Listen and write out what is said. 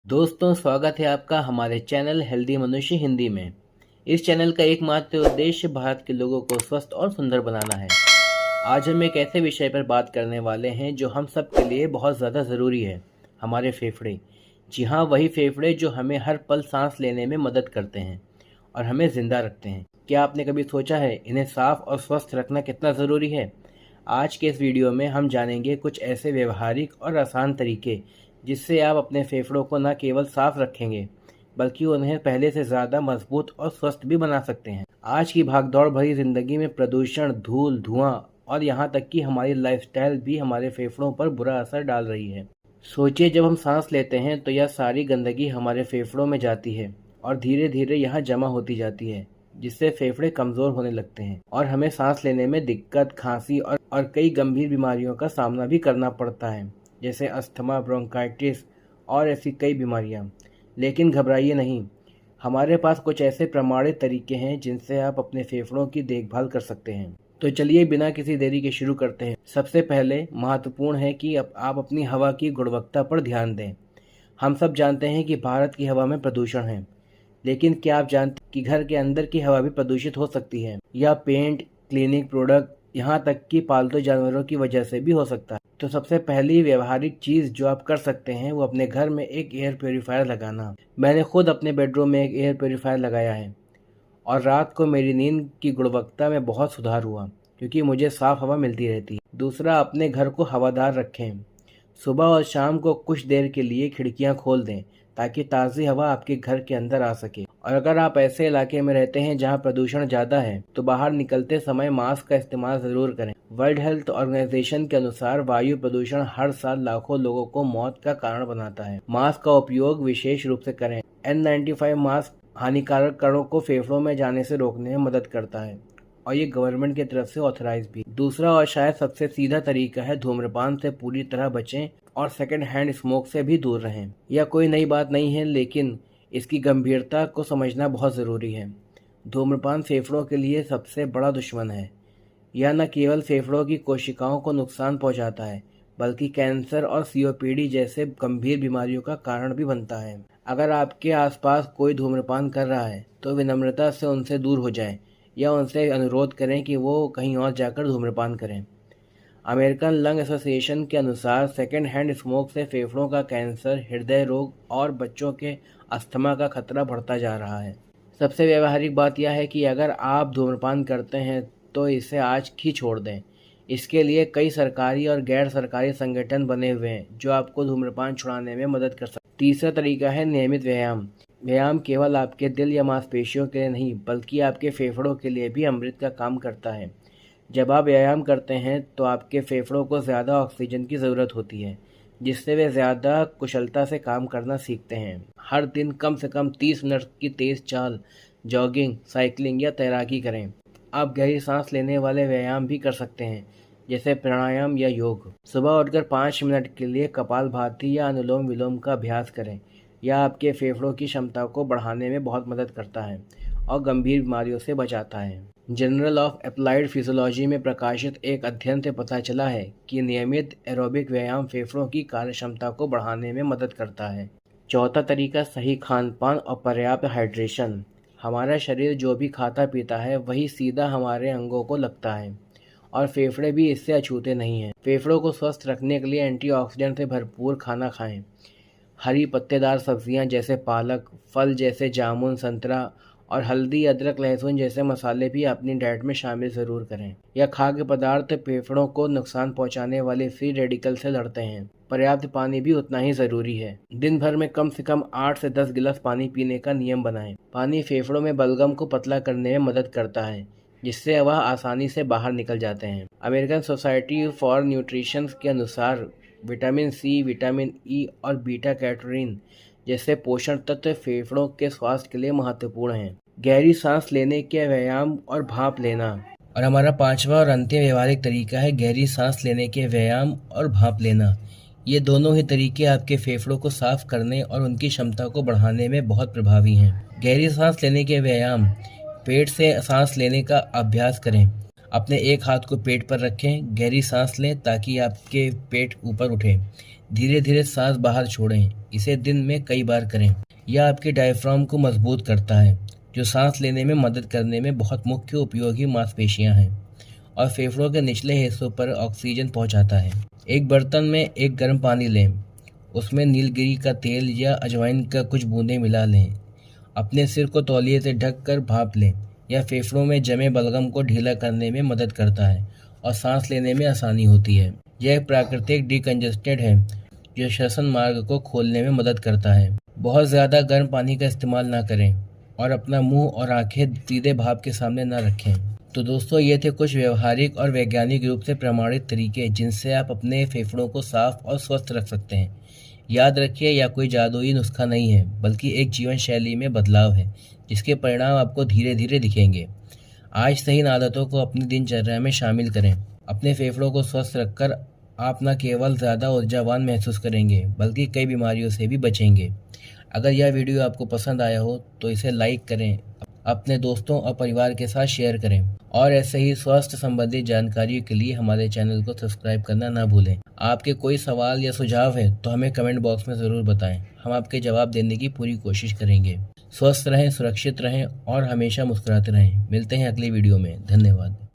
दोस्तों, स्वागत है आपका हमारे चैनल हेल्दी मनुष्य हिंदी में। इस चैनल का एकमात्र उद्देश्य भारत के लोगों को स्वस्थ और सुंदर बनाना है। आज हम एक ऐसे विषय पर बात करने वाले हैं जो हम सब के लिए बहुत ज़्यादा ज़रूरी है, हमारे फेफड़े। जी हाँ, वही फेफड़े जो हमें हर पल सांस लेने में मदद करते हैं और हमें ज़िंदा रखते हैं। क्या आपने कभी सोचा है इन्हें साफ और स्वस्थ रखना कितना ज़रूरी है? आज के इस वीडियो में हम जानेंगे कुछ ऐसे व्यवहारिक और आसान तरीके जिससे आप अपने फेफड़ों को न केवल साफ रखेंगे बल्कि उन्हें पहले से ज़्यादा मजबूत और स्वस्थ भी बना सकते हैं। आज की भागदौड़ भरी ज़िंदगी में प्रदूषण, धूल, धुआं और यहाँ तक कि हमारी लाइफस्टाइल भी हमारे फेफड़ों पर बुरा असर डाल रही है। सोचिए, जब हम सांस लेते हैं तो यह सारी गंदगी हमारे फेफड़ों में जाती है और धीरे धीरे यहाँ जमा होती जाती है, जिससे फेफड़े कमज़ोर होने लगते हैं और हमें सांस लेने में दिक्कत, खांसी और कई गंभीर बीमारियों का सामना भी करना पड़ता है, जैसे अस्थमा, ब्रोंकाइटिस और ऐसी कई बीमारियां। लेकिन घबराइए नहीं, हमारे पास कुछ ऐसे प्रमाणित तरीके हैं जिनसे आप अपने फेफड़ों की देखभाल कर सकते हैं। तो चलिए बिना किसी देरी के शुरू करते हैं। सबसे पहले महत्वपूर्ण है कि आप अपनी हवा की गुणवत्ता पर ध्यान दें। हम सब जानते हैं कि भारत की हवा में प्रदूषण है, लेकिन क्या आप जानते हैं कि घर के अंदर की हवा भी प्रदूषित हो सकती है? या पेंट, क्लीनिंग प्रोडक्ट, यहाँ तक कि पालतू जानवरों की वजह से भी हो सकता है। तो सबसे पहली व्यवहारिक चीज़ जो आप कर सकते हैं वो अपने घर में एक एयर प्योरीफायर लगाना। मैंने खुद अपने बेडरूम में एक एयर प्योरीफायर लगाया है और रात को मेरी नींद की गुणवत्ता में बहुत सुधार हुआ, क्योंकि मुझे साफ हवा मिलती रहती है। दूसरा, अपने घर को हवादार रखें। सुबह और शाम को कुछ देर के लिए खिड़कियां खोल दें ताकि ताज़ी हवा आपके घर के अंदर आ सके। और अगर आप ऐसे इलाके में रहते हैं जहां प्रदूषण ज़्यादा है तो बाहर निकलते समय मास्क का इस्तेमाल ज़रूर करें। वर्ल्ड हेल्थ ऑर्गेनाइजेशन के अनुसार वायु प्रदूषण हर साल लाखों लोगों को मौत का कारण बनाता है। मास्क का उपयोग विशेष रूप से करें। N95 मास्क हानिकारक कणों को फेफड़ों में जाने से रोकने में मदद करता है और ये गवर्नमेंट की तरफ से ऑथराइज भी। दूसरा और शायद सबसे सीधा तरीका है धूम्रपान से पूरी तरह बचें और सेकंड हैंड स्मोक से भी दूर रहें। यह कोई नई बात नहीं है, लेकिन इसकी गंभीरता को समझना बहुत ज़रूरी है। धूम्रपान फेफड़ों के लिए सबसे बड़ा दुश्मन है। यह न केवल फेफड़ों की कोशिकाओं को नुकसान पहुंचाता है बल्कि कैंसर और COPD जैसे गंभीर बीमारियों का कारण भी बनता है। अगर आपके आसपास कोई धूम्रपान कर रहा है तो विनम्रता से उनसे दूर हो जाएं या उनसे अनुरोध करें कि वो कहीं और जाकर धूम्रपान करें। अमेरिकन लंग एसोसिएशन के अनुसार सेकेंड हैंड स्मोक से फेफड़ों का कैंसर, हृदय रोग और बच्चों के अस्थमा का खतरा बढ़ता जा रहा है। सबसे व्यावहारिक बात यह है कि अगर आप धूम्रपान करते हैं तो इसे आज ही छोड़ दें। इसके लिए कई सरकारी और गैर सरकारी संगठन बने हुए हैं जो आपको धूम्रपान छुड़ाने में मदद कर सकते हैं। तीसरा तरीका है नियमित व्यायाम। व्यायाम केवल आपके दिल या मांसपेशियों के लिए नहीं बल्कि आपके फेफड़ों के लिए भी अमृत का काम करता है। जब आप व्यायाम करते हैं तो आपके फेफड़ों को ज़्यादा ऑक्सीजन की ज़रूरत होती है, जिससे वे ज़्यादा कुशलता से काम करना सीखते हैं। हर दिन कम से कम 30 मिनट की तेज़ चाल, जॉगिंग, साइकिलिंग या तैराकी करें। आप गहरी सांस लेने वाले व्यायाम भी कर सकते हैं, जैसे प्राणायाम या योग। सुबह उठकर 5 मिनट के लिए कपालभाति या अनुलोम विलोम का अभ्यास करें। यह आपके फेफड़ों की क्षमता को बढ़ाने में बहुत मदद करता है और गंभीर बीमारियों से बचाता है। जर्नल ऑफ अप्लाइड फिजियोलॉजी में प्रकाशित एक अध्ययन से पता चला है कि नियमित एरोबिक व्यायाम फेफड़ों की कार्यक्षमता को बढ़ाने में मदद करता है। चौथा तरीका सही खान पान और पर्याप्त हाइड्रेशन। हमारा शरीर जो भी खाता पीता है वही सीधा हमारे अंगों को लगता है और फेफड़े भी इससे अछूते नहीं हैं। फेफड़ों को स्वस्थ रखने के लिए एंटीऑक्सीडेंट से भरपूर खाना खाएं। हरी पत्तेदार सब्जियां जैसे पालक, फल जैसे जामुन, संतरा और हल्दी, अदरक, लहसुन जैसे मसाले भी अपनी डाइट में शामिल ज़रूर करें। यह खाद्य पदार्थ फेफड़ों को नुकसान पहुंचाने वाले फ्री रेडिकल से लड़ते हैं। पर्याप्त पानी भी उतना ही ज़रूरी है। दिन भर में कम से कम 8 से 10 गिलास पानी पीने का नियम बनाएं। पानी फेफड़ों में बलगम को पतला करने में मदद करता है, जिससे वह आसानी से बाहर निकल जाते हैं। अमेरिकन सोसाइटी फॉर न्यूट्रिशन के अनुसार विटामिन C, विटामिन E और बीटा कैरोटीन जैसे पोषण तत्व फेफड़ों के स्वास्थ्य के लिए महत्वपूर्ण हैं। गहरी सांस लेने के व्यायाम और भाप लेना। और हमारा पांचवा और अंतिम व्यवहारिक तरीका है गहरी सांस लेने के व्यायाम और भाप लेना। ये दोनों ही तरीके आपके फेफड़ों को साफ करने और उनकी क्षमता को बढ़ाने में बहुत प्रभावी हैं। गहरी सांस लेने के व्यायाम। पेट से सांस लेने का अभ्यास करें। अपने एक हाथ को पेट पर रखें, गहरी सांस लें ताकि आपके पेट ऊपर उठे। धीरे धीरे सांस बाहर छोड़ें। इसे दिन में कई बार करें। यह आपके डायफ्राम को मजबूत करता है, जो सांस लेने में मदद करने में बहुत मुख्य उपयोगी मांसपेशियां हैं और फेफड़ों के निचले हिस्सों पर ऑक्सीजन पहुंचाता है। एक बर्तन में एक गर्म पानी लें। उसमें नीलगिरी का तेल या अजवाइन का कुछ बूंदें मिला लें। अपने सिर को तौलिए से ढककर भाप लें। यह फेफड़ों में जमे बलगम को ढीला करने में मदद करता है और सांस लेने में आसानी होती है। यह एक प्राकृतिक डिकंजेस्टेंट है जो श्वसन मार्ग को खोलने में मदद करता है। बहुत ज़्यादा गर्म पानी का इस्तेमाल ना करें और अपना मुंह और आंखें सीधे भाप के सामने ना रखें। तो दोस्तों, ये थे कुछ व्यवहारिक और वैज्ञानिक रूप से प्रमाणित तरीके जिनसे आप अपने फेफड़ों को साफ और स्वस्थ रख सकते हैं। याद रखिए, यह कोई जादुई नुस्खा नहीं है, बल्कि एक जीवन शैली में बदलाव है जिसके परिणाम आपको धीरे धीरे दिखेंगे। आज से इन आदतों को अपनी दिनचर्या में शामिल करें। अपने फेफड़ों को स्वस्थ रखकर आप न केवल ज़्यादा ऊर्जावान महसूस करेंगे, बल्कि कई बीमारियों से भी बचेंगे। अगर यह वीडियो आपको पसंद आया हो तो इसे लाइक करें, अपने दोस्तों और परिवार के साथ शेयर करें और ऐसे ही स्वास्थ्य संबंधी जानकारी के लिए हमारे चैनल को सब्सक्राइब करना ना भूलें। आपके कोई सवाल या सुझाव है तो हमें कमेंट बॉक्स में ज़रूर बताएं। हम आपके जवाब देने की पूरी कोशिश करेंगे। स्वस्थ रहें, सुरक्षित रहें और हमेशा मुस्कुराते रहें। मिलते हैं अगली वीडियो में। धन्यवाद।